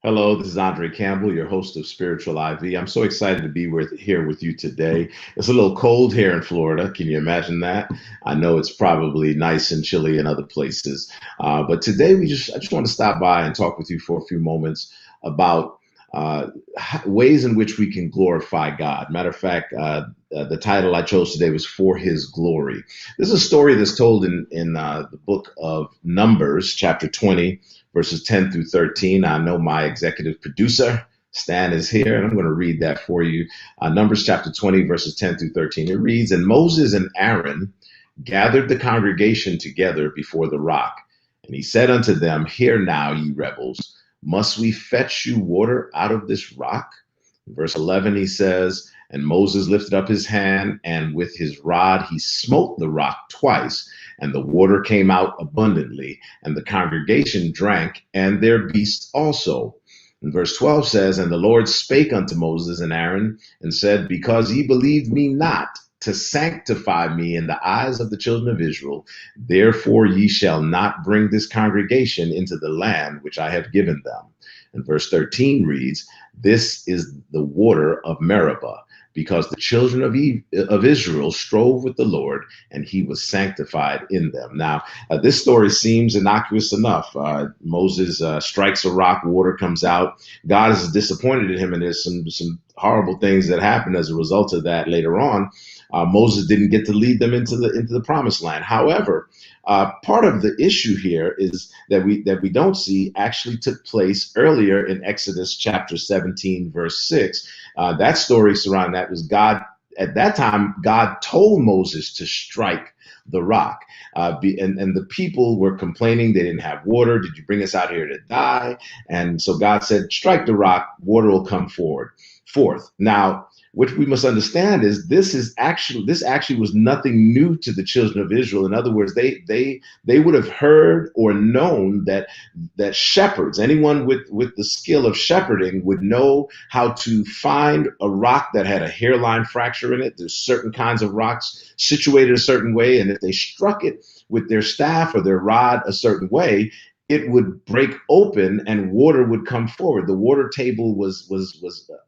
Hello, this is André Campbell, your host of Spiritual IV. I'm so excited to be here with you today. It's a little cold here in Florida. Can you imagine that? I know it's probably nice and chilly in other places. But today I just want to stop by and talk with you for a few moments about ways in which we can glorify God. Matter of fact, the title I chose today was For His Glory. This is a story that's told in the book of Numbers, chapter 20, verses 10 through 13. I know my executive producer, Stan, is here, and I'm going to read that for you. Numbers chapter 20, verses 10 through 13. It reads, "And Moses and Aaron gathered the congregation together before the rock. And he said unto them, Hear now, ye rebels, must we fetch you water out of this rock?" Verse 11, he says, "And Moses lifted up his hand, and with his rod he smote the rock twice, and the water came out abundantly, and the congregation drank, and their beasts also." And verse 12 says, "And the Lord spake unto Moses and Aaron, and said, Because ye believed me not, to sanctify me in the eyes of the children of Israel, therefore ye shall not bring this congregation into the land which I have given them." And verse 13 reads, "This is the water of Meribah, because the children of Israel strove with the Lord, and he was sanctified in them." Now, this story seems innocuous enough. Moses strikes a rock, water comes out. God is disappointed in him, and there's some horrible things that happen as a result of that later on. Moses didn't get to lead them into the promised land. However, part of the issue here is that we don't see actually took place earlier in Exodus chapter 17, verse 6. That story surrounding that was God. At that time, God told Moses to strike the rock. And the people were complaining they didn't have water. Did you bring us out here to die? And so God said, strike the rock, water will come forth. Now, what we must understand is this actually was nothing new to the children of Israel. In other words, they would have heard or known that shepherds, anyone with the skill of shepherding, would know how to find a rock that had a hairline fracture in it. There's certain kinds of rocks situated a certain way, and if they struck it with their staff or their rod a certain way, it would break open and water would come forward. The water table was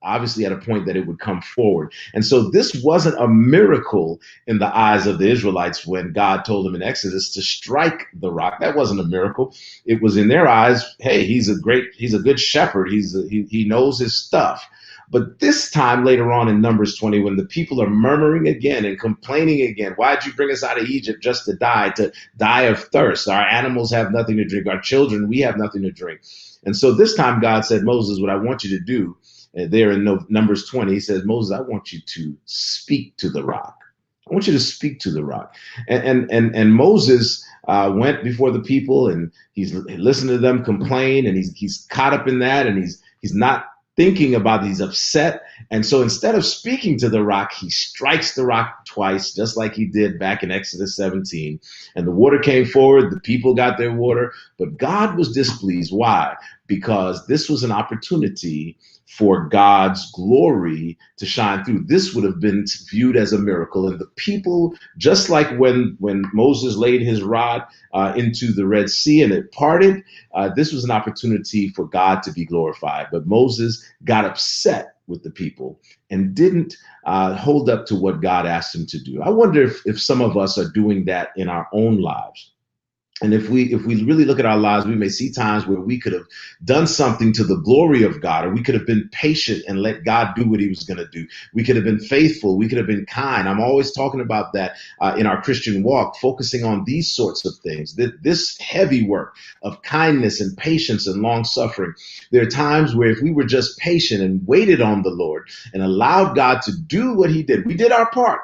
obviously at a point that it would come forward. And so this wasn't a miracle in the eyes of the Israelites when God told them in Exodus to strike the rock. That wasn't a miracle. It was in their eyes, hey, he's a good shepherd. He knows his stuff. But this time later on in Numbers 20, when the people are murmuring again and complaining again, why'd you bring us out of Egypt just to die of thirst? Our animals have nothing to drink. Our children, we have nothing to drink. And so this time God said, Moses, what I want you to do there in Numbers 20, he says, Moses, I want you to speak to the rock. I want you to speak to the rock. And Moses went before the people and he's listening to them complain, and he's caught up in that, and he's not thinking about it. He's upset. And so instead of speaking to the rock, he strikes the rock twice, just like he did back in Exodus 17. And the water came forward. The people got their water. But God was displeased. Why? Because this was an opportunity for God's glory to shine through. This would have been viewed as a miracle. And the people, just like when Moses laid his rod into the Red Sea and it parted, this was an opportunity for God to be glorified. But Moses got upset with the people and didn't hold up to what God asked him to do. I wonder if some of us are doing that in our own lives. And if we really look at our lives, we may see times where we could have done something to the glory of God, or we could have been patient and let God do what he was going to do. We could have been faithful. We could have been kind. I'm always talking about that in our Christian walk, focusing on these sorts of things, this heavy work of kindness and patience and long suffering. There are times where if we were just patient and waited on the Lord and allowed God to do what he did, we did our part.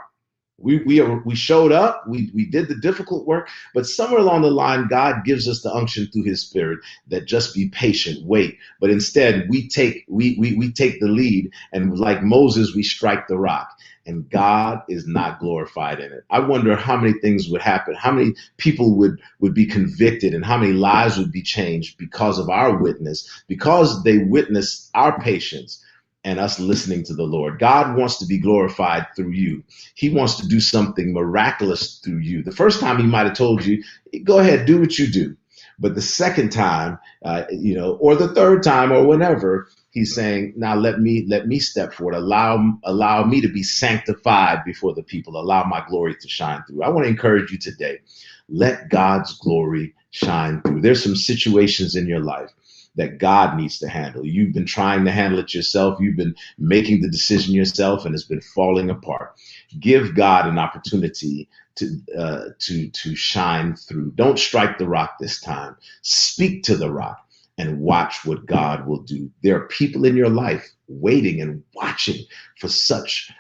We showed up, we did the difficult work, but somewhere along the line, God gives us the unction through his spirit that just be patient, wait. But instead, we take the lead, and like Moses, we strike the rock, and God is not glorified in it. I wonder how many things would happen, how many people would be convicted, and how many lives would be changed because of our witness, because they witnessed our patience and us listening to the Lord. God wants to be glorified through you. He wants to do something miraculous through you. The first time he might have told you, go ahead, do what you do. But the second time, or the third time, or whenever, he's saying, now let me step forward. Allow me to be sanctified before the people. Allow my glory to shine through. I want to encourage you today. Let God's glory shine through. There's some situations in your life that God needs to handle. You've been trying to handle it yourself. You've been making the decision yourself, and it's been falling apart. Give God an opportunity to shine through. Don't strike the rock this time. Speak to the rock and watch what God will do. There are people in your life waiting and watching for such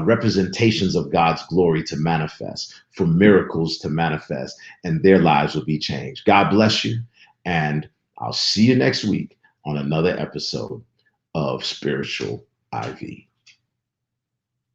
representations of God's glory to manifest, for miracles to manifest, and their lives will be changed. God bless you, and I'll see you next week on another episode of Spiritual IV.